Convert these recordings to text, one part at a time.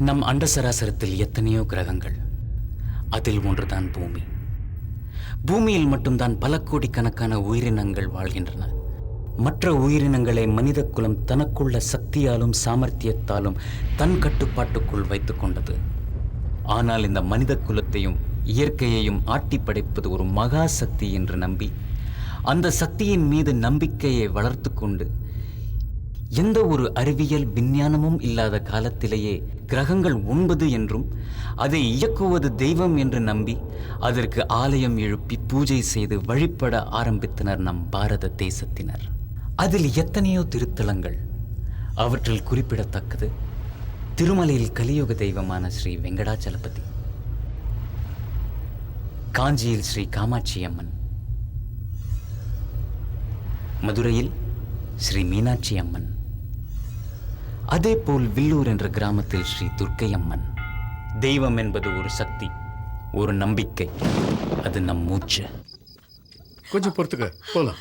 நம் அண்டசராசரத்தில் எத்தனையோ கிரகங்கள். அதில் ஒன்றுதான் பூமி. பூமியில் மட்டும்தான் பல கோடிக்கணக்கான உயிரினங்கள் வாழ்கின்றன. மற்ற உயிரினங்களை மனித குலம் தனக்குள்ள சக்தியாலும் சாமர்த்தியத்தாலும் தன் கட்டுப்பாட்டுக்குள் வைத்துக் கொண்டது. ஆனால் இந்த மனித குலத்தையும் இயற்கையையும் ஆட்டி படைப்பது ஒரு மகா சக்தி என்று நம்பி அந்த சக்தியின் மீது நம்பிக்கையை வளர்த்து கொண்டு எந்த ஒரு அறிவியல் விஞ்ஞானமும் இல்லாத காலத்திலேயே கிரகங்கள் 9 என்றும் அதை இயக்குவது தெய்வம் என்று நம்பி அதற்கு ஆலயம் எழுப்பி பூஜை செய்து வழிபட ஆரம்பித்தனர் நம் பாரத தேசத்தினர். அதில் எத்தனையோ திருத்தலங்கள். அவற்றில் குறிப்பிடத்தக்கது திருமலையில் கலியுக தெய்வமான ஸ்ரீ வெங்கடாச்சலபதி, காஞ்சியில் ஸ்ரீ காமாட்சி அம்மன், மதுரையில் ஸ்ரீ மீனாட்சி அம்மன், அதேபோல் வில்லூர் என்ற கிராமத்தில் ஸ்ரீ துர்க்கை அம்மன். தெய்வம் என்பது ஒரு சக்தி, ஒரு நம்பிக்கை. அது நம் மூச்சு. கொஞ்சம் பொறுத்துக்க, போலாம்.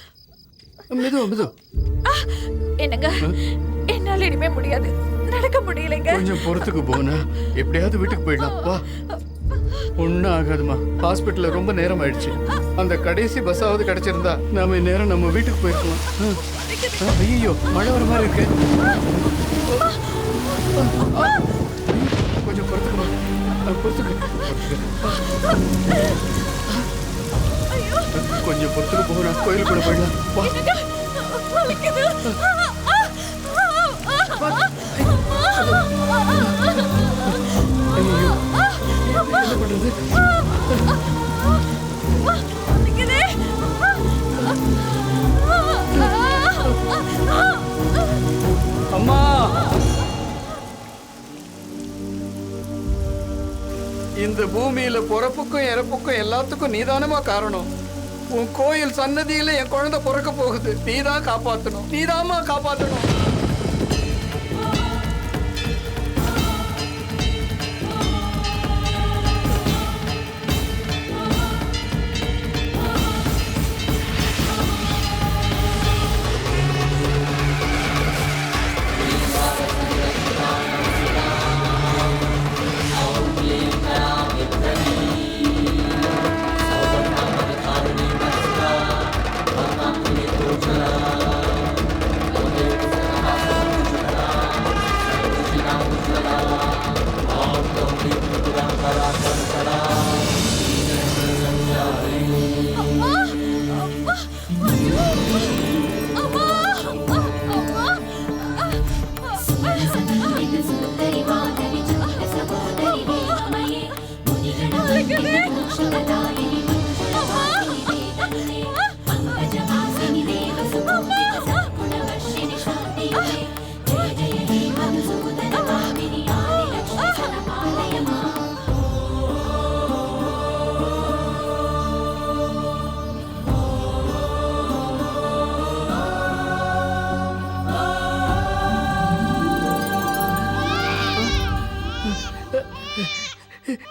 மெது என்னங்க, என்னால இனிமே முடியாது, நடக்க முடியலைங்க. கொஞ்சம் பொறுத்துக்கு போனா எப்படியாவது வீட்டுக்கு போயிடலாம். வா. ஒன்னும் ஆகாதுமா. ஹாஸ்பிட்டல்ல ரொம்ப நேரம் ஆயிடுச்சு. அந்த கடைசி பஸ்ஸாவது கிடைச்சிருந்தா நாம நேரம் நம்ம வீட்டுக்கு போயிருக்கலாம். ஐயோ, மழை வர மாதிரி இருக்கு. கொஞ்சம் பொறுத்துக்குமா, கொஞ்சம் பொறுத்துக்கு போனா கோயிலுக்குள்ள போயிடலாம். வா. ஐயோ, என்ன பண்றது? அம்மா, இந்த பூமியில பிறப்புக்கும் இறப்புக்கும் எல்லாத்துக்கும் நீதானமா காரணம். உன் கோயில் சன்னதியில என் குழந்தை பிறக்க போகுது. நீதான் காப்பாத்தணும், நீதாமா காப்பாத்தணும்.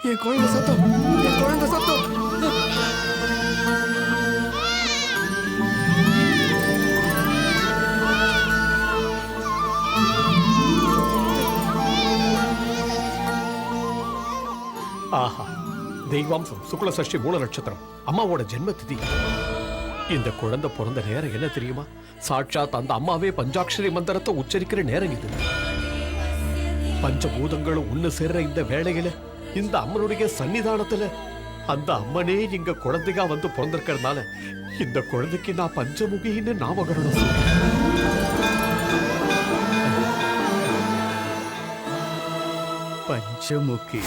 என் குழந்தை சத்தம், என் குழந்தை சத்தம். ஆஹா, தெய்வாம்சம் சுக்ல சஷ்டி மூல நட்சத்திரம், அம்மாவோட ஜென்ம திதி. இந்த குழந்தை பிறந்த நேரம் என்ன தெரியுமா? சாட்சாத் அந்த அம்மாவே பஞ்சாட்சரி மந்திரத்தை உச்சரிக்கிற நேரம் இது. பஞ்சபூதங்களும் ஒண்ணு சேர்ற இந்த வேளையில இந்த அம்மனுடைய சன்னிதானத்துல அந்த அம்மனே இங்க குழந்தையா வந்து பிறந்திருக்கிறதுனால இந்த குழந்தைக்கு நான் பஞ்சமுகின்னு நாமகரணம் பஞ்சமுகி.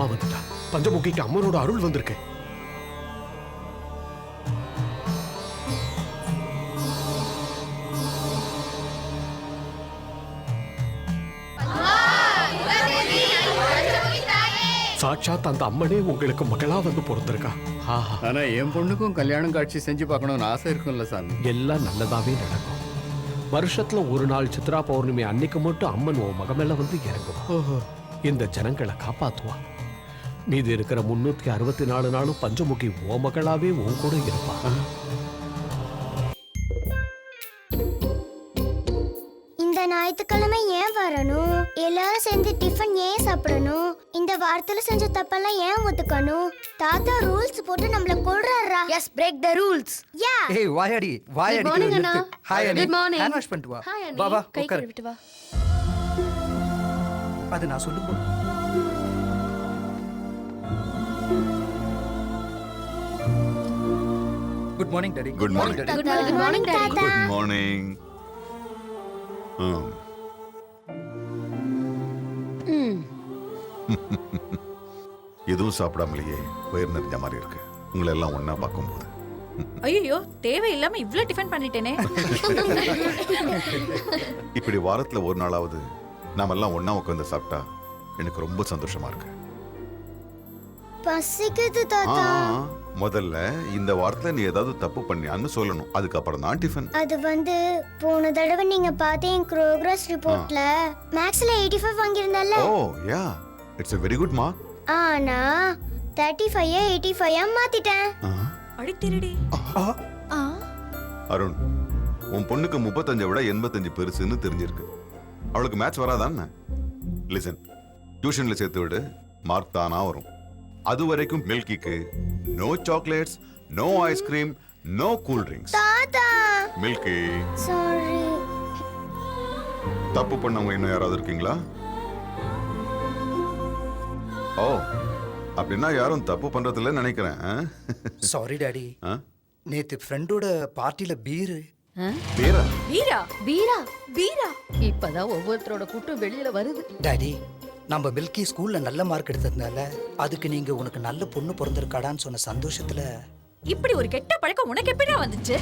அம்மா வந்துட்டா. பஞ்சமுகிக்கு அம்மனோட அருள் வந்திருக்கு. சாட்சாத் அந்த அம்மனே உங்களுக்கு மகளா வந்து பிறந்திருக்கா. ஆஹா, ஆனா என் பொண்ணுக்கும் கல்யாணம் காட்சி செஞ்சு பார்க்கணும்னு ஆசை இருக்கும்ல சாமி. எல்லாம் நல்லதாவே நடக்கும். வருஷத்துல ஒரு நாள் சித்ரா பௌர்ணமி அன்னைக்கு மட்டும் அம்மன் உன் மகமேல வந்து இறங்குவா. இந்த ஜனங்களை காப்பாத்துவா. மீதி இருக்கிற 364 நாளும் பஞ்சமுகி ஓ மகளாவே உன் கூட இருப்பா. இந்த ஞாயிற்றுக்கிழமை ஏன் வரணும்? எல்லாரும் சேர்ந்து டிஃபன் ஏன் சாப்பிடணும்? இந்த வாரத்துல செஞ்ச தப்பெல்லாம் ஏன் ஒத்துக்கணும்? தாத்தா ரூல்ஸ் போட்டு நம்மள கொல்றாரா? Yes, break the rules. யா ஏய் வாயாடி வாயாடி. Good morning, அண்ணா. ஹாய் அண்ணி. Good morning. ஹேண்ட் வாஷ் பண்ணிட்டு வா. Hi, Annie. வா வா கை உட்கார். கழுவிட்டு வா. அது நான் சொல்லுங்க. Good morning daddy. Good morning Good morning, good morning, Daddy. தாத்தா. குட் மார்னிங் எதுவும் சாப்பிடாமலேயே வயிறு நிறைஞ்ச மாதிரி இருக்கு உங்களை எல்லாம் ஒண்ணா பார்க்கும்போது. ஐயோ தேவையில்லாம இவ்ளோ டிஃபன் பண்ணிட்டேனே. இப்படி வாரத்துல ஒரு நாளாவது நாம எல்லாம் ஒண்ணா உட்காந்து சாப்பிட்டா எனக்கு ரொம்ப சந்தோஷமா இருக்கு. பசிக்குது ஆ, தாத்தா. முதல்ல இந்த வாரத்துல நீ ஏதாவது தப்பு பண்ணியான்னு சொல்லணும், அதுக்கப்புறம் தான் டிஃபன். அது வந்து போன தடவை நீங்க பார்த்த என் ப்ரோக்ரஸ் ரிப்போர்ட்ல மேக்ஸ்ல 85 வாங்கியிருந்தல்ல. Oh yeah, it's a very good mark. ஆனா 35 85 மாத்திட்டேன். அடி திருடி. ஆ அருண், உன் பொண்ணுக்கு 35 விட 85 பெருசுன்னு தெரிஞ்சிருக்கு. அவளுக்கு மேட்ச் வராதான்னு லிசன், டியூஷன்ல சேர்த்து விடு, மார்க் தானா வரும். அது வரைக்கும் மில்கிக்கு no chocolates, no ice cream, no cool drinks. தாத்தா மில்கி, சாரி. தப்பு பண்ணவங்க இன்னும் யாராவது இருக்கீங்களா? ஓ, அப்படின்னா யாரும் தப்பு பண்றதில்ல நினைக்கிறேன். Sorry daddy. ஆ? நேத்து ஃப்ரெண்டோட பார்ட்டில பீர். பேரா? வீரா வீரா, வீரா. இப்பதான் ஒவ்வொருத்தரோட கூட்டம் வெளியில வருது. டாடி, நம்ம மில்கி ஸ்கூல்ல நல்ல மார்க் எடுத்ததுனால அதுக்கு நீங்க உனக்கு நல்ல பொண்ணு பிறந்திருக்காடான்னு சொன்ன சந்தோஷத்துல இப்படி ஒரு கெட்ட பழக்கம் உனக்கு எப்படிடா வந்துச்சு?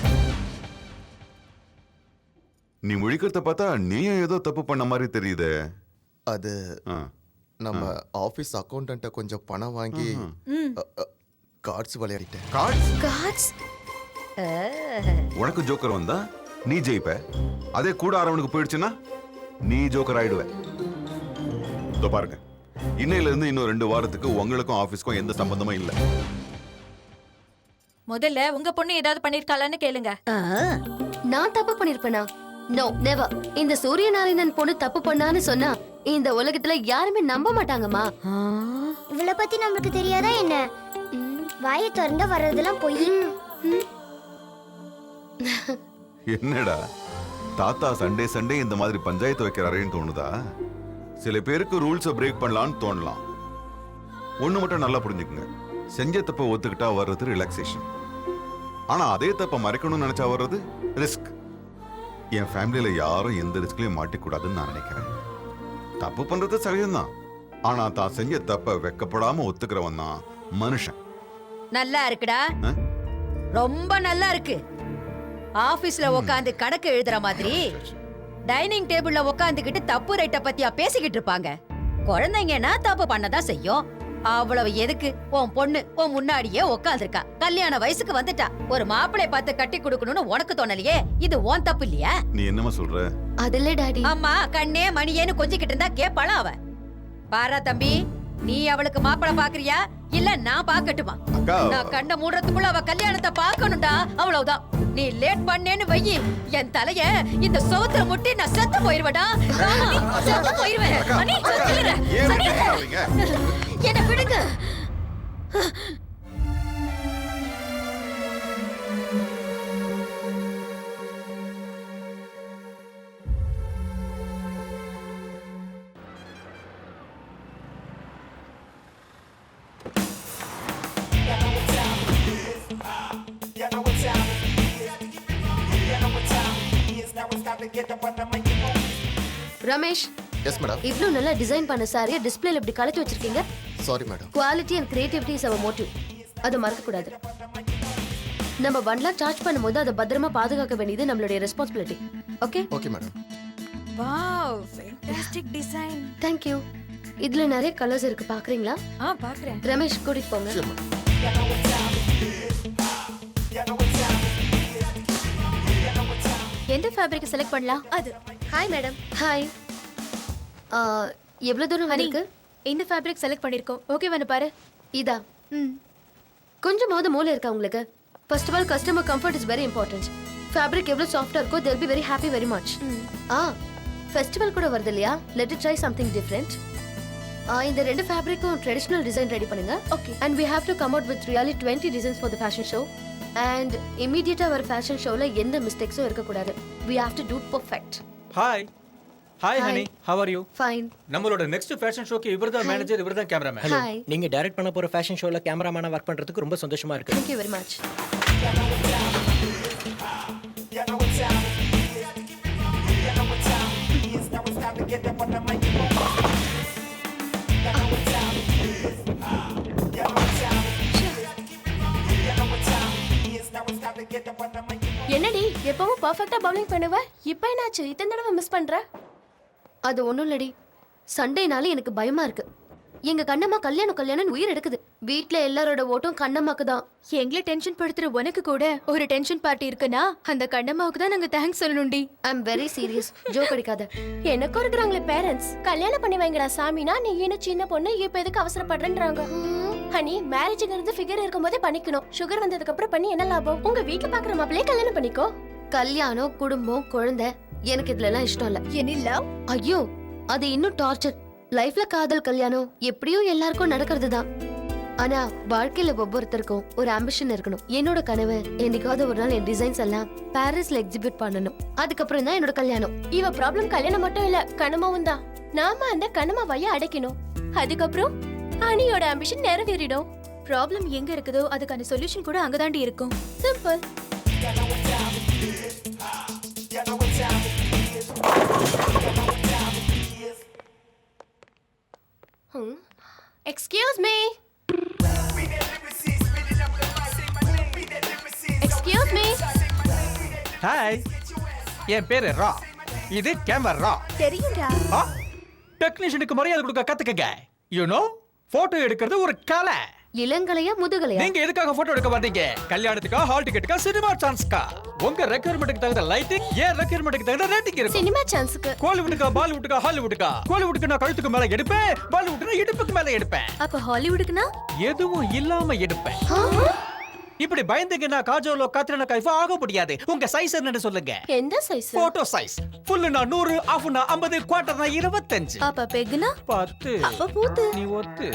நீ முழிக்கிறத பார்த்தா நீயும் ஏதோ தப்பு பண்ண மாதிரி தெரியுதே. அது ஆ. நம்ம ஆபீஸ் அக்கௌண்டன்ட்ட கொஞ்சம் பணம் வாங்கி கார்ட்ஸ் விளையாடிட்டேன். கார்ட்ஸ்? காட்ஸ். உனக்கு ஜோக்கர் வந்தா நீ ஜெயிப்ப, அதே கூட ஆரவனுக்கு போயிடுச்சுன்னா நீ ஜோக்கர் ஆயிடுவ. இதோ பாருங்க, இன்னையில இருந்து இன்னும் 2 வாரத்துக்கு உங்களுக்கும் ஆபீஸ்க்கும் எந்த சம்பந்தமும் இல்ல. முதல்ல உங்க பொண்ணு ஏதாவது பண்ணிருக்காளான்னு கேளுங்க. நான் தப்பு பண்ணிருப்பேனா? No, never. இந்த சூரியநாராயணன் பொண்ணு தப்பு பண்ணான்னு சொன்னா இந்த உலகத்துல யாருமே நம்ப மாட்டாங்கம்மா. இவளை பத்தி நமக்கு தெரியாதா என்ன? வாயை திறந்து வர்றதெல்லாம் பொய். என்னடா தாத்தா சண்டே சண்டே இந்த மாதிரி பஞ்சாயத்து வைக்கிறாரேன்னு தோணுதா? சில பேருக்கு ரூல்ஸை பிரேக் பண்ணலான்னு தோணலாம். ஒண்ணு மட்டும் நல்லா புரிஞ்சுக்குங்க, செஞ்ச தப்ப ஒத்துக்கிட்டா வர்றது ரிலாக்ஸேஷன், ஆனா அதே தப்ப மறைக்கணும்னு நினைச்சா வர்றது ரிஸ்க். என் ஃபேமிலியில யாரும் எந்த ரிஸ்க்லயும் மாட்டிக்கூடாதுன்னு நான் நினைக்கிறேன். தப்பு பண்றது சகஜம்தான், ஆனா தான் செஞ்ச தப்ப வெக்கப்படாம ஒத்துக்கிறவன் தான் மனுஷன். நல்லா இருக்குடா, ஆ? ரொம்ப நல்லா இருக்கு. ஆபீஸ்ல உட்காந்து கணக்கு எழுதுற மாதிரி டைனிங் டேபிள்ல உட்காந்துக்கிட்டு தப்பு ரைட்ட பத்தியா பேசிக்கிட்டு இருப்பாங்க. குழந்தைங்கன்னா தப்பு பண்ணதான் செய்யும். அவ்வளவு எதுக்கு? உன் பொண்ணு உன் முன்னாடியே உட்காந்துருக்கா, கல்யாண வயசுக்கு வந்துட்டா. ஒரு மாப்பிளை பார்த்து கட்டி கொடுக்கணும்னு உனக்கு தோணலையே, இது உன் தப்பு இல்லையா? நீ என்னமா சொல்ற? அதில்ல டாடி. அம்மா கண்ணே மணியேன்னு கொஞ்சிக்கிட்டு இருந்தா கேப்பாளா அவ? பாரா தம்பி, நீ அவளுக்கு மாப்பிளை பாக்குறியா இல்ல நான் பாக்கட்டுமா? அக்கா. நான் கண்ண மூடுறதுக்குள்ள அவ கல்யாணத்தை பாக்கணும்டா, அவ்வளவுதான். நீ லேட் பண்ணேன்னு வையி, என் தலைய இந்த சோத்துல முட்டி நான் செத்து போயிருவேடா. செத்து போயிருவேன். அனி, சொல்லுறேன். ஏன் அனி, இப்படி பண்ணாதீங்க? என்னை விடுங்க. Ramesh, yes madam. இவ்ளோ நல்லா டிசைன் பண்ண சாரியை டிஸ்ப்ளேல இப்படி கலட்டி வச்சிருக்கீங்க. Sorry madam. Quality and creativity is our motive. அதை மறக்க கூடாது. நம்ம 1 lakh சார்ஜ் பண்ணும்போது அதை பத்திரமா பாதுகாக்க வேண்டியது நம்மளுடைய responsibility. Okay? Okay madam. Wow, fantastic design. Thank you. இதுல நிறைய கலர்ஸ் இருக்கு, பாக்குறீங்களா? பார்க்கறேன். ரமேஷ் கூட்டிட்டு போங்க. சரி மேடம். எந்த ஃபேப்ரிக் செலக்ட் பண்ணலாம்? அது. Hi madam. ஹாய். எவ்வளவு தூரம் இருக்கு? இந்த ஃபேப்ரிக் செலக்ட் பண்ணிருக்கோம். ஓகேவானு பாரு. இதா. கொஞ்சமாவது மூளை இருக்கா உங்களுக்கு? First of all customer comfort is very important. Fabric எவ்வளவு சாஃப்ட்டா இருக்கோ they'll be very happy very much. Festival கூட வருது இல்லையா? Let it try something different. இந்த ரெண்டு ஃபேப்ரிக்கும் ட்ரெடிஷனல் டிசைன் ரெடி பண்ணுங்க. Okay. And we have to come out with really 20 designs for the fashion show. And immediately our fashion showல எந்த மிஸ்டேக்ஸும் இருக்க கூடாது. We have to do perfect. Hi hi Hi. Honey, how are you? Fine. நம்மளோட next fashion ஷோக்கு இவர்தான் manager, இவர்தான் cameraman. Hi. நீங்க direct பண்ண போற ஃபேஷன் ஷோல கேமராமேனா ஒர்க் பண்றதுக்கு ரொம்ப சந்தோஷமா இருக்கு. Thank you very much. என்னடி எப்பவும் பெர்ஃபெக்ட்டா பவுலிங் பண்ணுவ, இப்போ என்னாச்சு இத்தனை தடவை மிஸ் பண்ற? அது ஒண்ணும் இல்லடி, சண்டேனால எனக்கு பயமா இருக்கு. எங்க கண்ணம்மா கல்யாணம் உயிர் எடுக்குது. வீட்ல எல்லாரோட ஓட்டும் கண்ணம்மாக்கு தான். எங்களை டென்ஷன் படுத்துற உனக்கு கூட ஒரு டென்ஷன் பார்ட்டி இருக்குன்னா அந்த கண்ணம்மாவுக்கு தான் நாங்க தேங்க்ஸ் சொல்லணும்டி. I am very serious. Joke அடிக்காத. எனக்கும் இருக்கிறாங்களே பேரண்ட்ஸ், கல்யாணம் பண்ணி வைங்கடா சாமினா நீ இன்னும் சின்ன பொண்ணு இப்போ எதுக்கு அவசரப்படுறேன்றாங்க. ஹனி, மேரேஜ்ங்கிறது ஃபிகர் இருக்கும்போதே பண்ணிக்கணும். சுகர் வந்ததுக்கு அப்புறம் பண்ணி என்ன லாபம்? உங்க வீட்ல பாக்குற மாப்பிளையே கல்யாணம் பண்ணிக்கோ. கல்யாணம், குடும்பம், குழந்தை, எனக்கு இதுல எல்லாம் இஷ்டம் இல்ல. என்ன? ஐயோ, அது இன்னும் டார்ச்சர். லைஃப்ல காதல், கல்யாணம் எப்படியும் எல்லாருக்கும் நடக்கிறது தான். ஆனா வாழ்க்கையில ஒவ்வொருத்தருக்கும் ஒரு ஆம்பிஷன் இருக்கணும். என்னோட கனவு என்னைக்காவது ஒரு நாள் என் டிசைன்ஸ் எல்லாம் பாரிஸ்ல எக்ஸிபிட் பண்ணணும். அதுக்கப்புறம் தான் என்னோட கல்யாணம். இவ ப்ராப்ளம் கல்யாணம் மட்டும் இல்ல, கனமாவும் தான். நாம அந்த கனமாவைய அடைக்கணும். அதுக்கப்புறம் ஹனியோட ஆம்பிஷன் நிறைவேறிடும். ப்ராப்ளம் எங்க இருக்குதோ அதுக்கான சொல்யூஷன் கூட அங்கதாண்டி இருக்கும். Simple. Excuse me. Excuse me. Hi, என் பேரு ரா, இது கேமரா. தெரியும்டா. டெக்னீஷியனுக்கு மரியாதை கொடுக்க கத்துக்கங்க. யூ நோ, போட்டோ எடுக்கிறது ஒரு கலை. இளங்கலையா முதுகலையா? நீங்க எதுக்காக போட்டோ எடுக்க வந்தீங்க? கல்யாணத்துக்கா, ஹால் டிக்கெட்டுக்கா, சினிமா சான்ஸ்க்கா? உங்க ரெக்யர்மெண்ட்டுக்கு தகுந்த லைட்டிங், ஏன் ரெக்யர்மெண்ட்டுக்கு தகுந்த ரேட்டிங் இருக்கு. சினிமா சான்ஸ்க்கு. கோலிவுட்டுக்கா, பாலிவுட்டுக்கா, ஹாலிவுட்டுக்கா? கோலிவுட்டுக்கு நான் கழுத்துக்கு மேல எடுப்பேன், பாலிவுட்னா இடுப்புக்கு மேல எடுப்பேன். அப்ப ஹாலிவுட்க்குனா? எதுவும் இல்லாம எடுப்பேன். இப்படி பயந்துங்கன்னா காஜோலோ, கத்ரினா கைஃப் ஆக முடியாது. உங்க சைஸ் என்னன்னு சொல்லுங்க. எந்த சைஸ்? Photo size. ஃபுல்லுனா 100, ஆஃப்னா 50, குவார்ட்டர்னா 25. அப்ப பெக்னா? 10. அப்ப பூத்து. நீ ஒத்து.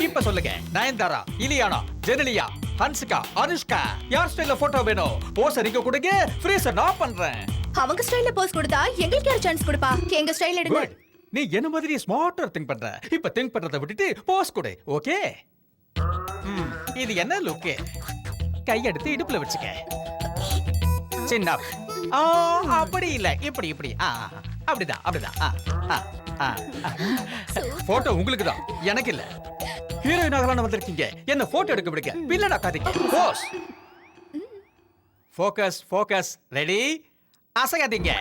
இப்ப சொல்லுங்க, நயன்தாரா, இலியானா, ஜெனிலியா, ஹன்சிகா, அனுஷ்கா, யார் ஸ்டைல்ல போட்டோ வேணும்? போஸ் நீங்க கொடுங்க, ஃப்ரீசர் நான் பண்றேன். அவங்க ஸ்டைல்ல போஸ் கொடுத்தா எங்களுக்கு யார் சான்ஸ் கொடுப்பா? எங்க ஸ்டைல் எடுங்க. Good. நீ என்ன மாதிரி ஸ்மார்ட்டா திங்க் பண்ற. இப்ப திங்க் பண்றதை விட்டுட்டு போஸ் கொடு. ஓகே? இது என்ன லுக்? கை எடுத்து இடுப்புல வச்சுக்க. சின்ன. அப்படி இல்ல, இப்படி இப்படி. அப்படிதான் அப்படிதான். போட்டோ உங்களுக்கு தான், எனக்கு இல்ல. ஹீரோயின் ஆகலாம் வந்திருக்கீங்க, என்ன போட்டோ எடுக்க விடுங்க. வில்லனா காதீங்க. போஸ். Focus focus. ரெடி? அசையாதீங்க.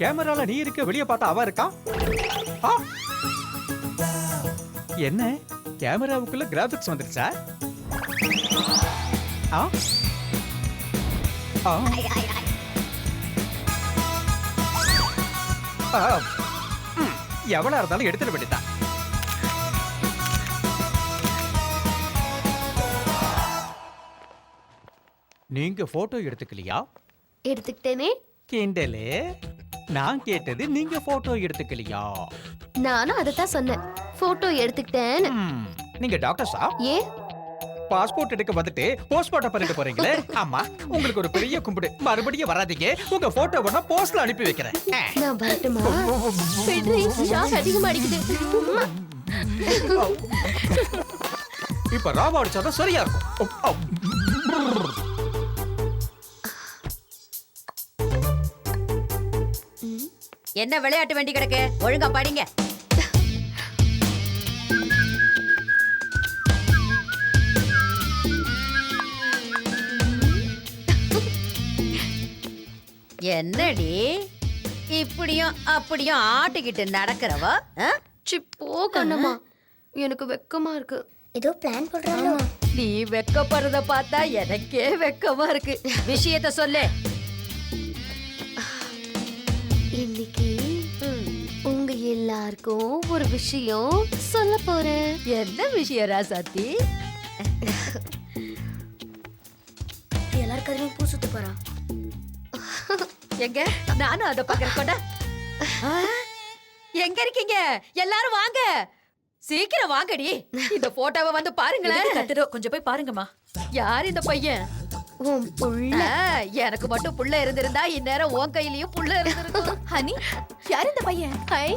கேமரால நீ இருக்க, வெளிய பார்த்தா அவ இருக்கா. என்ன கேமராவுக்குள்ள கிராபிக்ஸ் வந்துருச்சா? எவ்வளவு இருந்தாலும் எடுத்துட வேண்டியதான். நீங்க போட்டோ எடுத்துக்கலையா? எடுத்துக்கிட்டேனே. கிண்டலே. நான் கேட்டது நீங்க போட்டோ எடுத்துக்கலையா? நானும் அதத்தான் சொன்னேன், போட்டோ எடுத்துக்கிட்டேன். நீங்க டாக்டர்ஸா? ஏ, பாஸ்போர்ட் எடுக்க வந்துட்டு போஸ்ட்மார்ட்டம் பண்ணிட்டு போறீங்களே. ஆமா, உங்களுக்கு ஒரு பெரிய கும்பிடு. மறுபடியும் வராதீங்க, உங்க போட்டோ வேணா போஸ்ட்ல அனுப்பி வைக்கிறேன். நான் வரட்டுமா? பெட்ரி ஷாக் அதிகமா அடிக்குது. இப்ப ராவா அடிச்சாதான் சரியா இருக்கும். என்ன விளையாட்டு வேண்டி கிடக்கு? ஒழுங்கா படிங்க. என்னடி இப்படியும் அப்படியும் ஆட்டிக்கிட்டு நடக்கிறவ? சி போ கண்ணம்மா, எனக்கு வெக்கமா இருக்கு. ஏதோ பிளான் போடுறாங்களோ? நீ வெக்கப்படுறத பார்த்தா எனக்கே வெக்கமா இருக்கு. விஷயத்த சொல்லு. இன்னைக்கு உங்க எல்லாருக்கும் ஒரு விஷயம் சொல்ல போறேன். என்ன விஷயம் ராசாத்தி? எல்லாரும் கதையும் பூ சுத்த போறான். எங்க நானும் அத பாக்குறேன். எங்க இருக்கீங்க? எல்லாரும் வாங்க, சீக்கிரம் வாங்கடி. இந்த போட்டோவை வந்து பாருங்களேன். கொஞ்சம் போய் பாருங்கம்மா. யார் இந்த பையன்? உன் புள்ள. எனக்கு மட்டும் புள்ள இருந்திருந்தா இந்நேரம் உன் கையிலயும் புள்ள இருந்திருக்கும். ஹனி, யார் இந்த பையன்? ஹாய்,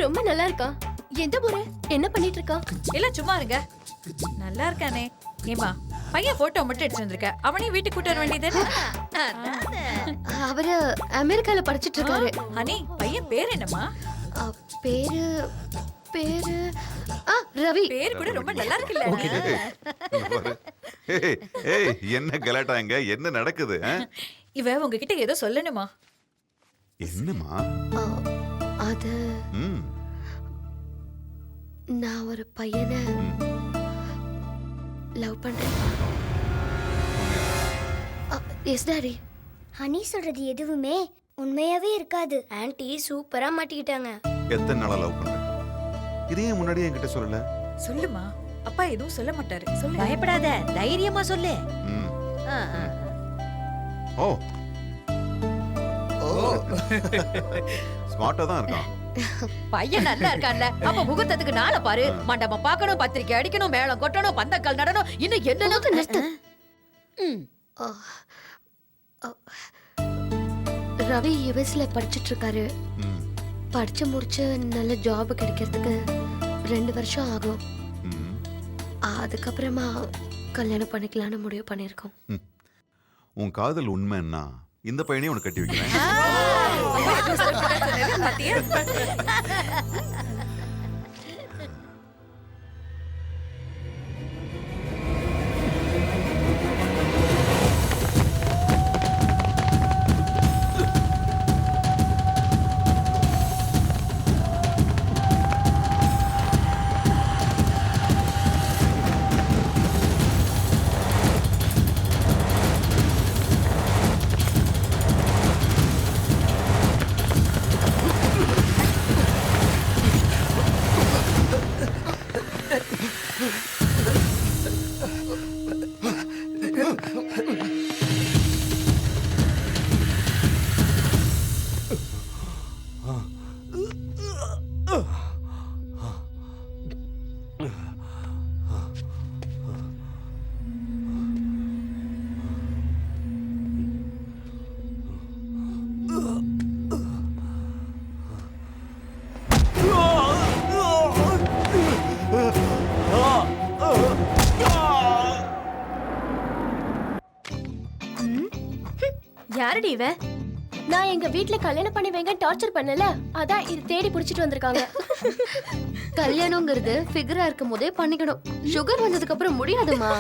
ரொம்ப நல்லா இருக்கா. எந்த ஊரு? என்ன பண்ணிட்டு இருக்கா? இல்ல சும்மா இருங்க. நல்லா இருக்கானே. ஏமா பையன் போட்டோ மட்டும் எடுத்து வந்திருக்க, அவனையும் வீட்டுக்கு கூட்டு வர வேண்டியது. அவரு அமெரிக்கால படிச்சிட்டு இருக்காரு. ஹனி, பையன் பேர் என்னம்மா? பேரு பேரு ரவி. பேர் கூட ரொம்ப நல்லா இருக்குல்ல? ஏய், என்ன கலாட்டாங்க? என்ன நடக்குது? இவ உங்ககிட்ட ஏதோ சொல்லணுமா? என்னம்மா? அது நான் ஒரு பையனை லவ் பண்றேன். Yes daddy. ஹனி சொல்றது எதுவுமே உண்மையாவே இருக்காது. ஆன்ட்டி சூப்பரா மாட்டிக்கிட்டாங்க. எத்தனை நாளா லவ் பண்ற? இதையே முன்னாடியே என்கிட்ட சொல்லல. சொல்லுமா, அப்பா எதுவும் சொல்ல மாட்டாரு. சொல்லு. பயப்படாத, தைரியமா சொல்லு. ஓ ஓ, ஸ்மார்ட்டா தான் இருக்கான் பையன். நல்லா இருக்கான்ல? அப்ப முகூர்த்தத்துக்கு நாளை பாரு. மண்டபம் பார்க்கணும், பத்திரிக்கை அடிக்கணும், மேளம் கொட்டணும், பந்தக்கால் நடணும், இன்னும் என்ன நிறுத்து. ரவி யுஎஸ்ல படிச்சிட்டு இருக்காரு. படிச்சு முடிச்சு நல்ல ஜாப் கிடைக்கிறதுக்கு 2 வருஷம் ஆகும். அதுக்கப்புறமா கல்யாணம் பண்ணிக்கலாம்னு முடிவு பண்ணிருக்கோம். உன் காதல் உண்மைன்னா இந்த பையனையும் உனக்கு கட்டி வைக்கிறேன். யாரடி இவ? நான் எங்க வீட்ல கல்யாணம் பண்ணி வைங்க டார்ச்சர் பண்ணல, அதான் இது தேடி புடிச்சிட்டு வந்திருக்காங்க. கல்யாணம்ங்கிறது ஃபிகரா இருக்கும் போதே பண்ணிக்கணும். சுகர் வந்ததுக்கு அப்புறம் முடியாதுமா.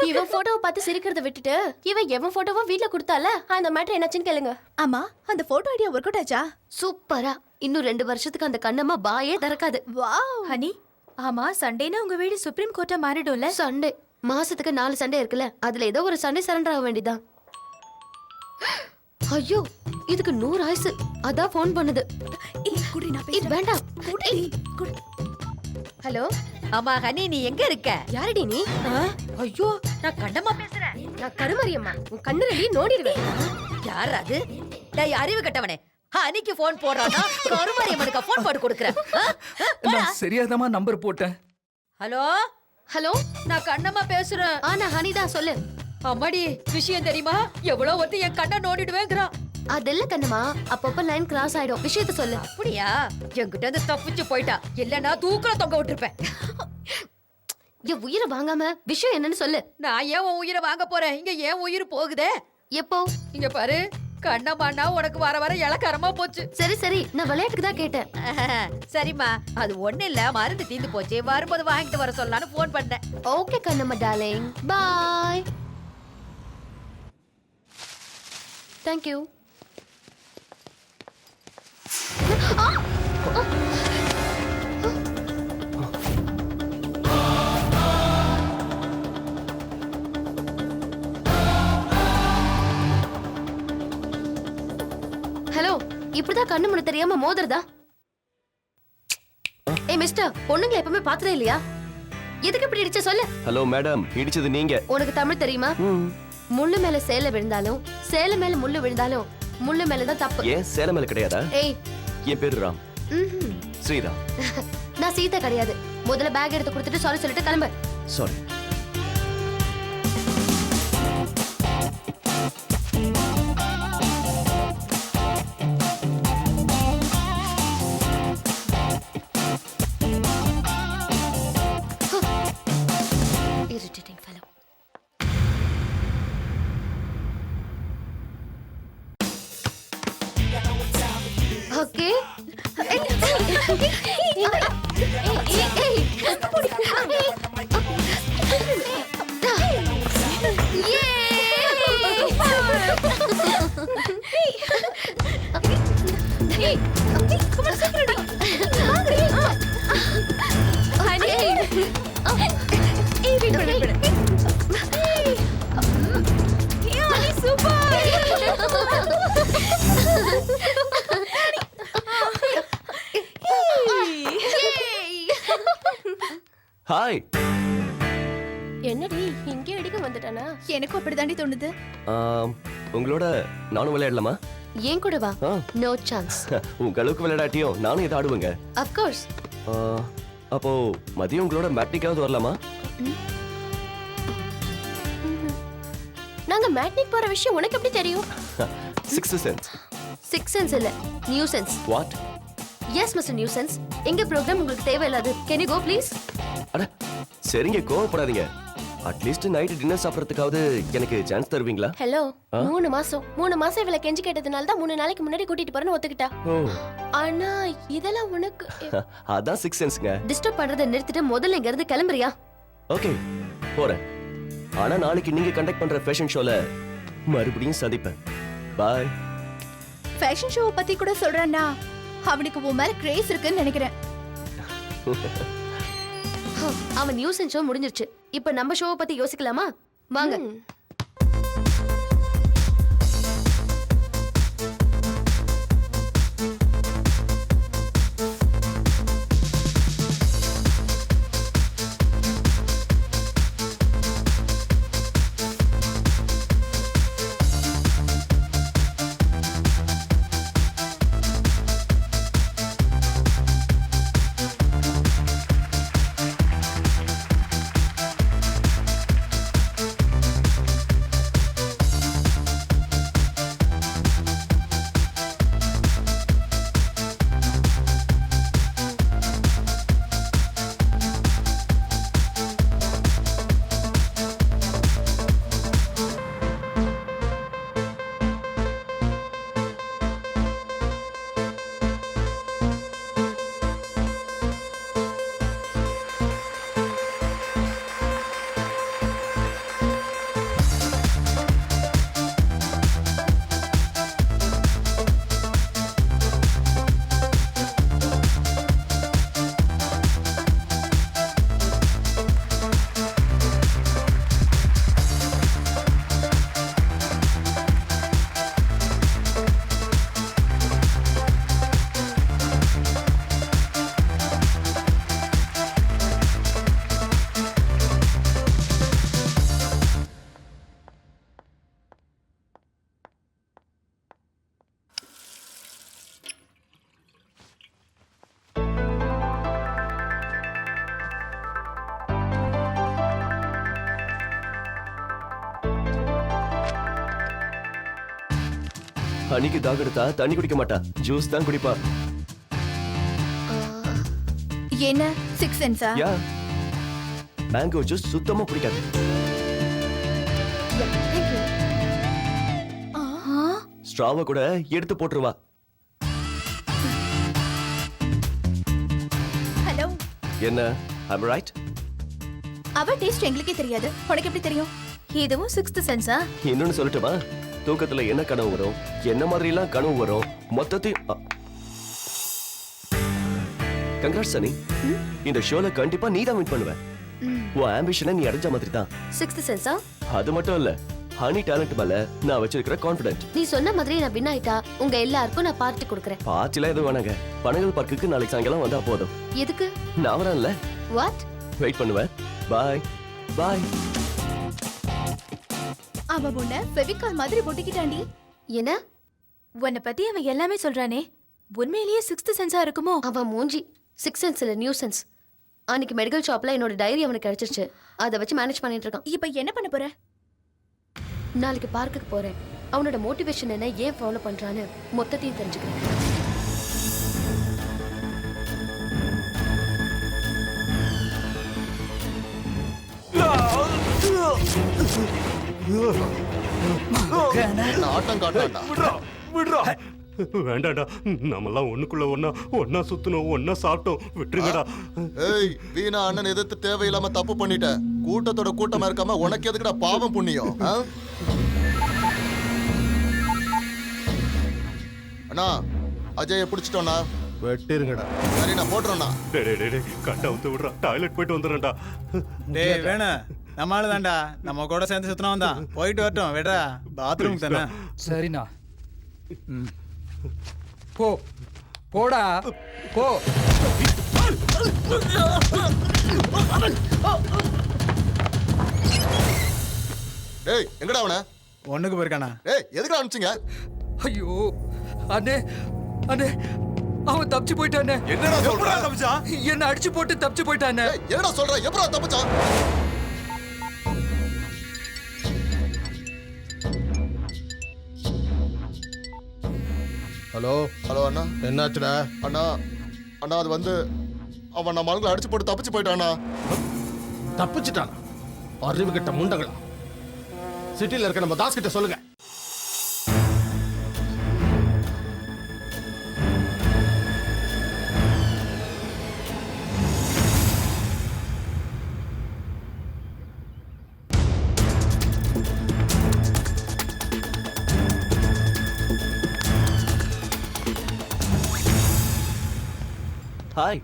இவன் போட்டோவை பார்த்து சிரிக்கிறத விட்டுட்டு இவன் எவன் போட்டோவோ வீட்ல கொடுத்தால அந்த மேட்டர் என்னாச்சுன்னு கேளுங்க. ஆமா, அந்த போட்டோ ஐடியா ஒர்க் அவுட் ஆச்சா? சூப்பரா. இன்னும் 2 வருஷத்துக்கு அந்த கண்ணம்மா பாயே திறக்காது. வாவ். ஹனி, ஆமா சண்டேனா உங்க வீடு சுப்ரீம் கோர்ட்டா மாறிடும்ல? சண்டே மாசத்துக்கு 4 சண்டே இருக்குல்ல, அதுல ஏதோ ஒரு சண்டே சரண்டர் ஆக வேண்டியதான். ஐயோ, இதுக்கு 100 ஆயுசு. அதான் ஃபோன் பண்ணுது. வேண்டாம். ஹலோ. ஆமா ஹனி, நீ எங்க இருக்க? யாரடி நீ? ஐயோ, நான் கண்ணம்மா பேசுறேன். நான் கருமரியம்மா. உன் கண்ணு ரெடி நோடிடுவேன். யார் அது? டேய் அறிவு கட்டவனே, ஹனிக்கு ஃபோன் போடுறானா? கருமாரியம்மனுக்கு ஃபோன் போட்டு கொடுக்குறேன். நான் சரியாதமா நம்பர் போட்டேன். ஹலோ ஹலோ, நான் கண்ணம்மா பேசுறேன். நான் ஹனிதா. சொல்லு. அம்மாடி, விஷயம் தெரியுமா? எவ்வளவு ஒருத்தி என் கண்ணை நோண்டிடுவேங்கிறான். அதெல்ல கண்ணம்மா, அப்பப்ப லைன் கிராஸ் ஆயிடும். விஷயத்த சொல்லு. அப்படியா? என்கிட்ட இருந்து தப்பிச்சு போயிட்டா, இல்லன்னா தூக்குல தொங்க விட்டுருப்பேன். என் உயிரை வாங்காம விஷயம் என்னன்னு சொல்லு. நான் ஏன் உன் உயிரை வாங்க போறேன்? இங்க ஏன் உயிர் போகுதே? எப்போ? இங்க பாரு, கண்ணம்மாண்ணா உனக்கு வர வர இலக்காரமா போச்சு. சரி சரி, நான் விளையாட்டுக்கு தான் கேட்டேன். சரிம்மா, அது ஒண்ணு இல்ல, மருந்து தீந்து போச்சு, வரும்போது வாங்கிட்டு வர சொல்லலாம்னு போன் பண்ணேன். Okay Kannamma darling, bye. Thank you. Hello, இப்படிதான் கண்ணு முன்ன தெரியாம மோதுறதா? ஏய் மிஸ்டர், பொண்ணுங்களை எப்பவுமே பார்த்ததே இல்லையா? எதுக்கு இப்படி இடிச்ச சொல்லு. ஹலோ மேடம், இடிச்சது நீங்க. உனக்கு தமிழ் தெரியுமா? முள்ளு மேல சேலை விழுந்தாலும் சேலை மேல முள்ளு விழுந்தாலும் முள்ளு மேலதான் தப்பு. ஏன் சேலை மேல கிடையாதா? ஏய், என் பேரு ராம். ஸ்ரீராம். நான் சீதா கிடையாது. முதல்ல பேக் எடுத்து கொடுத்துட்டு சாரி சொல்லிட்டு கிளம்பு. Sorry. Irritating fellow. Okay. Hi. என்னடி இங்கே அடிக்க வந்துட்டானா? எனக்கும் அப்படிதாண்டி தோணுது. உங்களோட நானும் விளையாடலாமா? ஏன் கூட வா. No chance. உங்க அளவுக்கு விளையாடாட்டியும் நானும் இதை ஆடுவேங்க. Of course. அப்போ மதியம் உங்களோட மேட்னிக்காவது வரலாமா? நாங்க மேட்னிக் போற விஷயம் உனக்கு எப்படி தெரியும்? Sixth sense. Sixth sense இல்ல, new sense. What? Yes, Mr. Nuisance. எங்க ப்ரோக்ராம் உங்களுக்கு தேவையில்லாது. Can you go please? அட சரிங்க, கோவப்படாதீங்க. அட்லீஸ்ட் நைட் டின்னர் சாப்பிடறதுக்காவது எனக்கு சான்ஸ் தருவீங்களா? ஹலோ, 3 மாசம் இவளை கெஞ்சி கேட்டதுனால தான் 3 நாளைக்கு முன்னாடி கூட்டிட்டு போறேன்னு ஒத்துக்கிட்டா. ஆனா இதெல்லாம் உனக்கு அதான் சிக்ஸ் சென்ஸ்ங்க. டிஸ்டர்ப் பண்றதை நிறுத்திட்டு முதல்ல இங்க இருந்து கிளம்புறியா? ஓகே, போறேன். ஆனா நாளைக்கு நீங்க கண்டக்ட் பண்ற ஃபேஷன் ஷோல மறுபடியும் சந்திப்பேன். பை. ஃபேஷன் ஷோ பத்தி கூட சொல்றானா? அவனுக்கு உன் மேல கிரேஸ் இருக்குன்னு நினைக்கிறேன். அவன் நியூஸ் ஷோ முடிஞ்சிருச்சு. இப்ப நம்ம ஷோவை பத்தி யோசிக்கலாமா? வாங்க. அன்னைக்கு தாக எடுத்தா தண்ணி குடிக்க மாட்டா, ஜூஸ் தான் குடிப்பா. என்ன சிக்ஸ் சென்ஸா? யா, மேங்கோ ஜூஸ் சுத்தமா பிடிக்காது. ஸ்ட்ராவை கூட எடுத்து போட்டுருவா. ஹலோ, என்ன ஐம் ரைட்? அவ டேஸ்ட் எங்களுக்கே தெரியாது, உனக்கு எப்படி தெரியும்? இதுவும் சிக்ஸ்த் சென்ஸா? இன்னொன்னு சொல்லட்டுமா? தூக்கத்துல என்ன கனவு வரும், என்ன மாதிரி எல்லாம் கனவு வரும், மொத்தத்தையும். கங்க்ராட்ஸ் சனி, இந்த ஷோல கண்டிப்பா நீ தான் வின் பண்ணுவ. உன் ஆம்பிஷனை நீ அடைஞ்ச மாதிரி தான். சிக்ஸ்த் சென்ஸா? அது மட்டும் இல்ல, ஹனி டேலண்ட் மேல நான் வச்சிருக்கிற கான்ஃபிடென்ட். நீ சொன்ன மாதிரி நான் வின் ஆயிட்டா உங்க எல்லாருக்கும் நான் பார்ட்டி கொடுக்கறேன். பார்ட்டில எதுவும் வேணாங்க, பனகல் பார்க்குக்கு நாளைக்கு சாயங்காலம் வந்தா போதும். எதுக்கு? நான் வரேன்ல. வாட்? வெயிட் பண்ணுவேன். பாய் பாய். அவ உன்னை ஃபெவிகால் மாதிரி ஒட்டிக்கிட்டாண்டி. என்ன? உன்னை பத்தி அவன் எல்லாமே சொல்றானே, உண்மையிலேயே சிக்ஸ்த் சென்ஸா இருக்குமோ? அவன் மூஞ்சி சிக்ஸ் சென்ஸ் இல்ல, நியூ சென்ஸ். அன்னைக்கு மெடிக்கல் ஷாப்ல என்னோட டைரி அவனுக்கு கிடைச்சிருச்சு. அதை வச்சு மேனேஜ் பண்ணிட்டு இருக்கான். இப்ப என்ன பண்ண போற? நாளைக்கு பார்க்குக்கு போறேன். அவனோட மோட்டிவேஷன் என்ன, ஏன் ஃபாலோ பண்றான்னு மொத்தத்தையும் தெரிஞ்சுக்கிறேன். ஆட்டம் காட்டாண்டா. வேண்டாடா, நம்மெல்லாம் ஒண்ணுக்குள்ள ஒன்னா சுத்தணும், ஒன்னா சாப்பிட்டோம், விட்டுருங்கடா. ஏய், வீணா அண்ணன் எதிர்த்து தேவையில்லாம தப்பு பண்ணிட்ட. கூட்டத்தோட கூட்டமா இருக்காம உனக்கு எதுக்குடா பாவம் புண்ணியம்? அண்ணா, அஜய பிடிச்சிட்டோண்ணா. வெட்டிருங்கடா. சரி, நான் போட்டுறேண்ணா. கட்டை ஊத்து விடுறா, டாய்லெட் போயிட்டு வந்துடுறேன்டா. டேய் வேணா, நம்ம ஆளு தான்டா, நம்ம கூட சேர்ந்து சுத்தினவன் தான். போயிட்டு வரட்டும், விடா, பாத்ரூம் தானே. சரிண்ணா. போ போடா போ. டேய், எங்கடா அவன? ஒண்ணுக்கு போயிருக்கானா? டேய், எதுக்குடா அனுப்பிச்சீங்க? ஐயோ அண்ணே, அண்ணே அவன் தப்பிச்சு போயிட்டானே. என்னடா சொல்ற? தப்பிச்சான்? என்ன அடிச்சு போட்டு தப்பிச்சு போயிட்டானே. என்னடா சொல்ற? எப்படா தப்பிச்சான்? ஹலோ ஹலோ அண்ணா. என்னாச்சுடா? அண்ணா, அண்ணா அது வந்து அவன் நம்ம ஆளுங்களை அடிச்சு போட்டு தப்பிச்சு போயிட்டானா. தப்பிச்சுட்டானா? அறிவு கிட்ட முண்டங்களா? சிட்டில இருக்க நம்ம தாஸ் கிட்ட சொல்லுங்க. ஹாய்,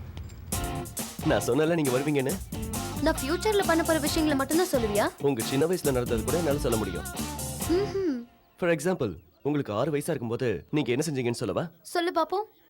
நான் சொன்னல நீங்க வருவீங்கன்னு. நான் ஃபியூச்சர்ல பண்ண போற விஷயங்களை மட்டும் தான் சொல்லுவியா? உங்க சின்ன வயசுல நடந்தது கூட என்னால சொல்ல முடியும். ஃபார் எக்ஸாம்பிள், உங்களுக்கு 6 வயசா இருக்கும்போது நீங்க என்ன செஞ்சீங்கன்னு சொல்லவா? சொல்லு பாப்போம்.